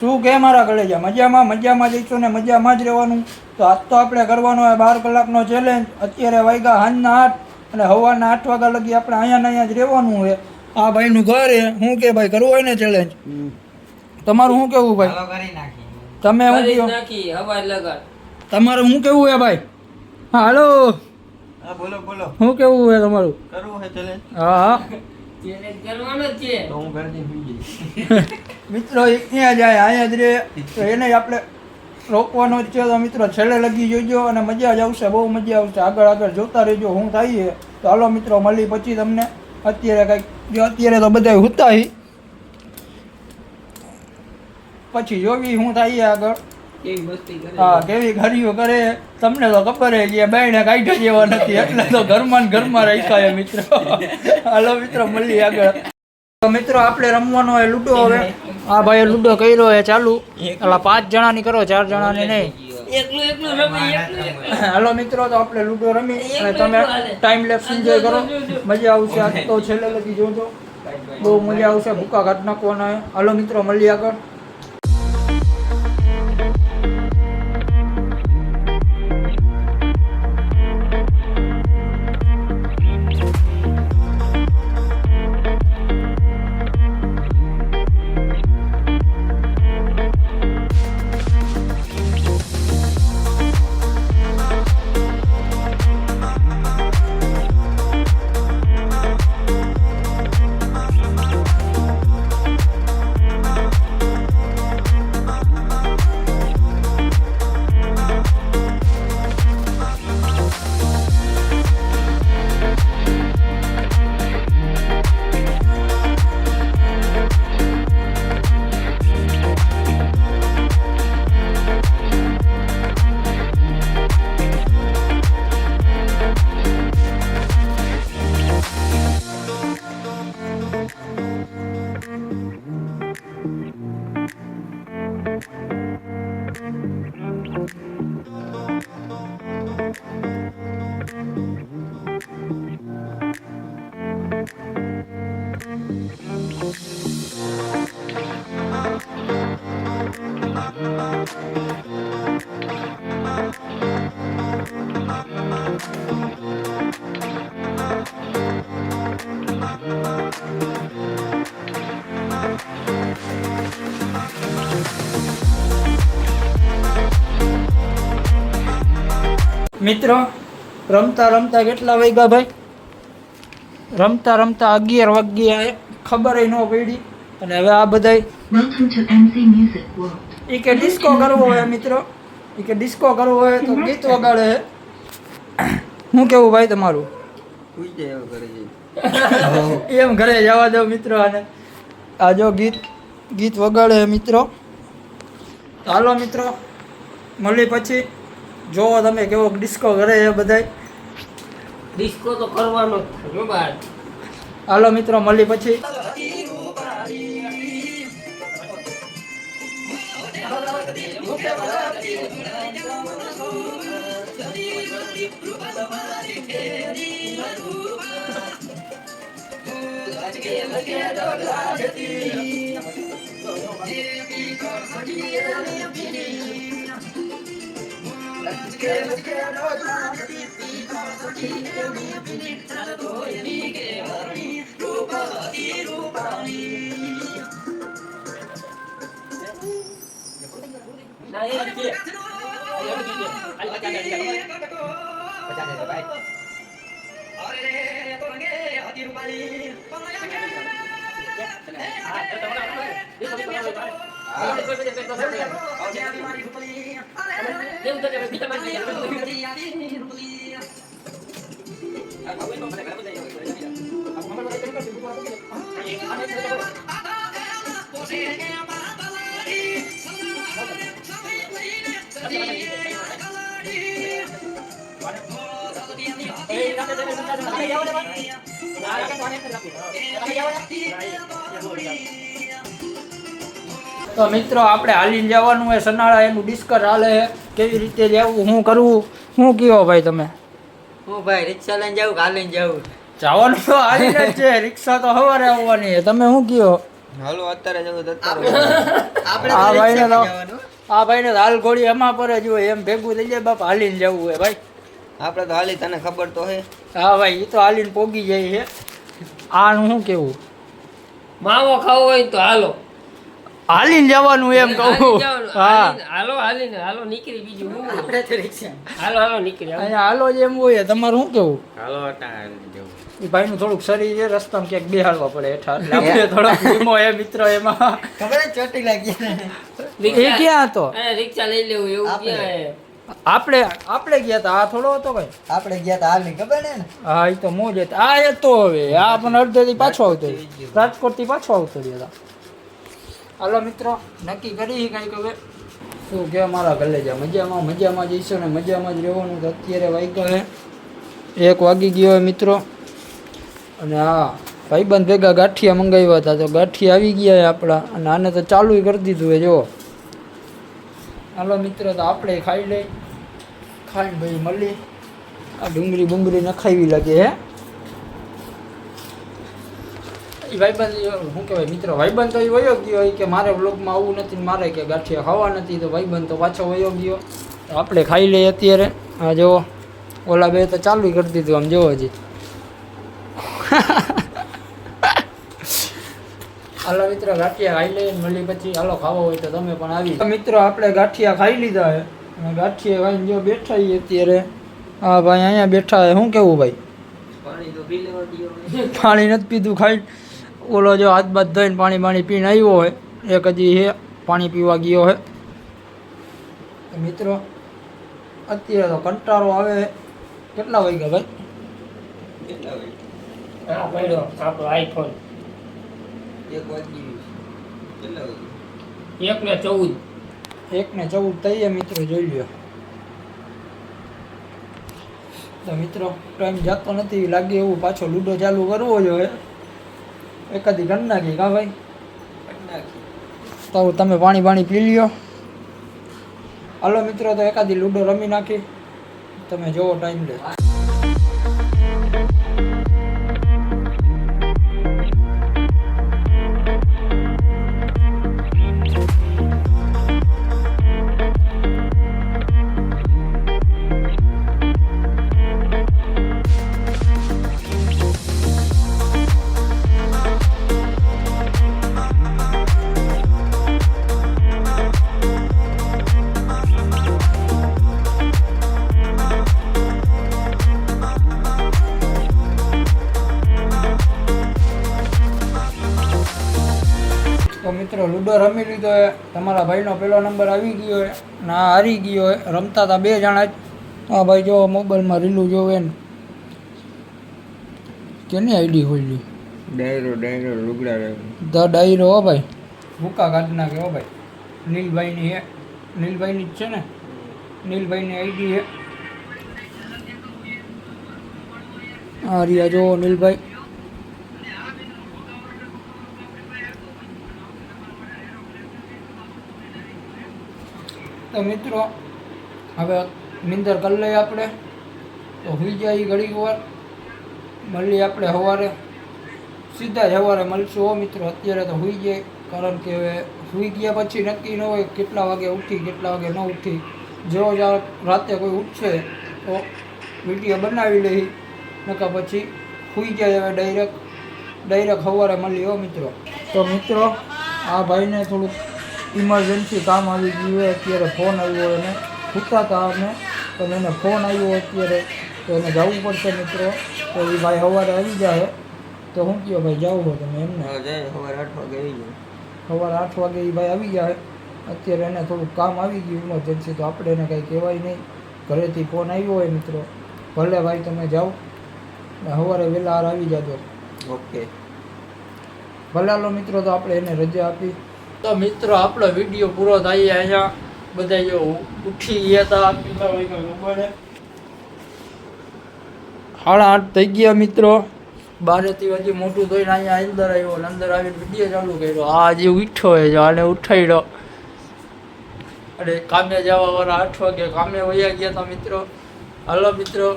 શું કે મારા કલેજા મજામાં જઈશું ને મજામાં જ રહેવાનું. તો આજ તો આપણે કરવાનો હોય 12 કલાકનો ચેલેન્જ. અત્યારે વાગ્યા સાંજના 8 અને સવારના 8 વાગ્યા લગી આપણે અહીંયા જ રહેવાનું હોય. આ ભાઈનું ઘર છે. શું કે ભાઈ કરવું હોય ને ચેલેન્જ? તમારું શું કેવું ભાઈ? તમે શું કહો? તમારું શું કેવું છે ભાઈ? હા હાલો. હા બોલો. શું કેવું છે તમારું? કરવું છે ચેલેન્જ? હા ચેલેન્જ કરવાનો જ છે. તો હું ઘરે જઈને સુઈ જઈશ. મિત્રો અહીંયા જાય અહીંયા જ રહે તો એને આપણે રોકવાનો જ છે. તો મિત્રો છેલ્લે લગી જોઈજો અને મજા જ આવશે, બહુ મજા આવશે. આગળ જોતા રહેજો શું થાય છે. તો હાલો મિત્રો મળી પછી તમને અત્યારે કંઈક જો અત્યારે તો બધા હુતા પછી જોવી શું થાય આગળ. કેવી મસ્તી કરે. હા કેવી ઘડીઓ કરે તમને તો ખબર છે બાયણે કાઢ્યા જેવા નથી એટલે તો ઘરમાં ને ઘરમાં રાખ્યા મિત્રો. હાલો મિત્રો મળીએ આગળ. તો મિત્રો આપણે રમવાનો હોય લૂડો. હવે આ ભાઈએ લૂડો કર્યો હોય ચાલુ. એટલે 5 જણાની કરો, 4 જણાની નહીં. એકલું રમે. હાલો મિત્રો તો આપણે લૂડો રમી અને તમે ટાઈમ લેપ્સ એન્જોય કરો. મજા આવશે. આજ તો છેલ્લે લગી જોજો, બહુ મજા આવશે. ભૂકા કાઢ નાખવાના. હાલો મિત્રો મળીએ આગળ. મિત્રો રમતા કેટલા વાગ્યા ભાઈ? રમતા 11 વાગ્યા ખબર ન પડી. અને હવે આ બધાય એ કે ડિસ્કો કરવો હોય મિત્રો, એ કે ડિસ્કો કરવો હોય તો ગીત વગાડે. શું કેવું ભાઈ તમારું? સુઈ જાય હવે ઘરે જઈને. એમ ઘરે જવા દો મિત્રો. અને આ જો ગીત વગાડે મિત્રો. હાલો મિત્રો મળી પછી જોવો તમે કેવો ડિસ્કો કરે છે બધાય. ડિસ્કો તો કરવાનો જ છે બાર. હાલો મિત્રો મળી પછી. તો મિત્રો આપણે હાલીને જવાનું હોય સનાળા. એનું ડિસ્કસ હાલે કેવી રીતે જવું, શું કરવું, શું કયો ભાઈ તમે? હું ભાઈ રિક્ષા લઈને જાઉં કે હાલીને જાઉં? જવાનું તો હાલીને જ છે, રિક્ષા તો સવારે આવવાની છે. તમે શું કયો? હાલો અત્યારે જવું તો અત્યારે આ ભાઈને તો આ ભાઈને તો હાલ ઘોડી એમાં પર જ હોય એમ ભેગું થઈ જાય બાપ હાલીને જવું હોય ભાઈ આપણે તો હાલી તને ખબર તો હે હા ભાઈ એ તો હાલીને પોગી જાય છે આનું શું કેવું માવો ખાવો હોય તો હાલો હાલીને જવાનું એમ કહું હા હાલો નીકળી બીજું હું હાલો નીકળી અહીંયા હાલો જ એમ હોય તમારું શું કેવું હાલો અત્યારે જવું એ ભાઈનું થોડુંક શરીર છે રસ્તામાં ક્યાંક બેહાડવા પડે હેઠા એટલે આપણે થોડોક વીમો એ મિત્ર એમાં ખબર ચોટી લાગી એ ક્યાં હતો રિક્ષા લઈ લેવું એવું ક્યાં આપણે ગયા હતા આ થોડો હતો ભાઈ આપણે ગયા તા હાલ ની ખબર ને હા એ તો મોજ હતી આ એ તો હવે આ પણ અડધેથી પાછો આવતો રાજકોટથી પાછો આવતો રહ્યા હતા હાલો મિત્રો નક્કી કરી કંઈક હવે શું કે મારા ઘરે જા મજામાં જઈશું ને મજામાં જ રહેવાનું તો અત્યારે વાગ્યા હે 1 વાગી ગયો હોય મિત્રો અને હા ભાઈબંધ ભેગા ગાંઠિયા મંગાવ્યા હતા તો ગાંઠિયા આવી ગયા આપણા અને આને તો ચાલુ કરી દીધું હોય જો હાલો મિત્રો તો આપણે ખાઈ લઈ ખાઈને ભાઈ મળી આ ડુંગળી નખાવી લાગે હે એ ભાઈબંધ શું કહેવાય મિત્રો ભાઈબંધ તો એ વયો ગયો હોય કે મારે વ્લોગમાં આવવું નથી મારે કે ગાંઠિયા ખાવા નથી તો ભાઈબંધ તો પાછો વયો ગયો તો આપણે ખાઈ લઈએ અત્યારે હા જુઓ ઓલા બે તો ચાલુ કરી દીધું આમ જોવો હજી હાલો મિત્રો ગાંઠિયા ખાઈ લઈએ મળી પછી હાલો ખાવા હોય તો તમે પણ આવી મિત્રો આપણે ગાંઠિયા ખાઈ લીધા છે અને ગાંઠિયા ખાઈને જો બેઠા છીએ અત્યારે હા ભાઈ અહીંયા બેઠા છે શું કેવું ભાઈ પાણી તો પી લેવા દો પાણી નથી પીધું ખાઈ ઓલો જો હાથ બાથ ધોઈને પાણી પીને આવ્યો હોય એક હજી હે પાણી પીવા ગયો હોય મિત્રો અત્યારે તો કંટાળો આવે કેટલા વાગ્યા ભાઈ કેટલા વાગે હા પડ્યો આપણો આઈફોન 1 વાગી કેટલા વાગે 1:14 1:14 થઈએ મિત્રો જોઈ લ્યો તો મિત્રો ટાઈમ જતો નથી લાગે એવું પાછો લૂડો ચાલુ કરવો જોઈએ એકાદી ગણ નાખી કા ભાઈ તો તમે પાણી પી લ્યો હાલો મિત્રો તો એકાદી લૂડો રમી નાખી તમે જોવો ટાઈમ લે તો મિત્રો લૂડો રમી લીધો હે તમારા ભાઈનો પહેલો નંબર આવી ગયો હે ના હારી ગયો હે રમતા હતા 2 જણા જ હા ભાઈ જો મોબાઈલમાં રીલું જોવે ને કેની આઈડી ખોલી ડાયરો લુગડા ધ ડાયરો હો ભાઈ ભૂકા કાઢી નાખે હો ભાઈ નીલભાઈની હે નીલભાઈની જ છે ને નીલભાઈની આઈડી હે હા રિયા જો નીલભાઈ તો મિત્રો હવે નિંદર કરી લઈએ આપણે તો સુઈ જાય ઘડીક વાર મળીએ આપણે સવારે સીધા જ સવારે મળશું હો મિત્રો અત્યારે તો સુઈ જાય કારણ કે હવે સુઈ ગયા પછી નક્કી ન હોય કેટલા વાગે ઉઠી કેટલા વાગે ન ઉઠી જો રાતે કોઈ ઉઠશે તો વિડીયો બનાવી લઈ નકા પછી સુઈ જાય હવે ડાયરેક્ટ સવારે મળીએ હો મિત્રો તો મિત્રો આ ભાઈને થોડુંક ઇમરજન્સી કામ આવી ગયું હોય અત્યારે ફોન આવ્યો એને સૂતા હતા અમે તો એને ફોન આવ્યો અત્યારે તો એને જવું પડશે મિત્રો તો એ ભાઈ સવારે આવી જાય તો શું કહો ભાઈ જવું હોય તમે એમને સવારે 8 વાગે આવી જાય સવારે 8 વાગે એ ભાઈ આવી જાય અત્યારે એને થોડુંક કામ આવી ગયું ઇમરજન્સી તો આપણે એને કંઈ કહેવાય નહીં ઘરેથી ફોન આવ્યો હોય મિત્રો ભલે ભાઈ તમે જાઓ ને સવારે વહેલા આવી જાજો ઓકે ભલે હાલો મિત્રો તો આપણે એને રજા આપી તો મિત્રો આપણો વિડીયો પૂરો થાય અહીંયા બધા જો ઉઠી ગયા હતા કેટલા વાગ્યા ખબર 8:30 થઈ ગયા મિત્રો 12થી હજી મોટું થઈને અહીંયા અંદર આવ્યો અને અંદર આવીને વિડીયો ચાલુ કર્યો આ હજી ઉઠ્યો હોય જો આને ઉઠાડ્યો અને કામે જવાવાળા 8 વાગે કામે વયા ગયા હતા મિત્રો હાલો મિત્રો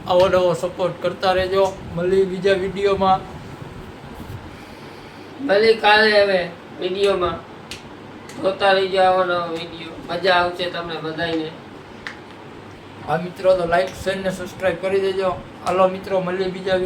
આવો નવો સપોર્ટ કરતા રહેજો મળી બીજા વિડીયોમાં ભલે કાલે હવે વિડીયોમાં જોતા રહી જવાનો વિડીયો, મજા આવશે તમને બધાને. આ મિત્રો તો લાઈક શેર ને સબસ્ક્રાઇબ કરી દેજો. હાલો મિત્રો, મળીએ બીજા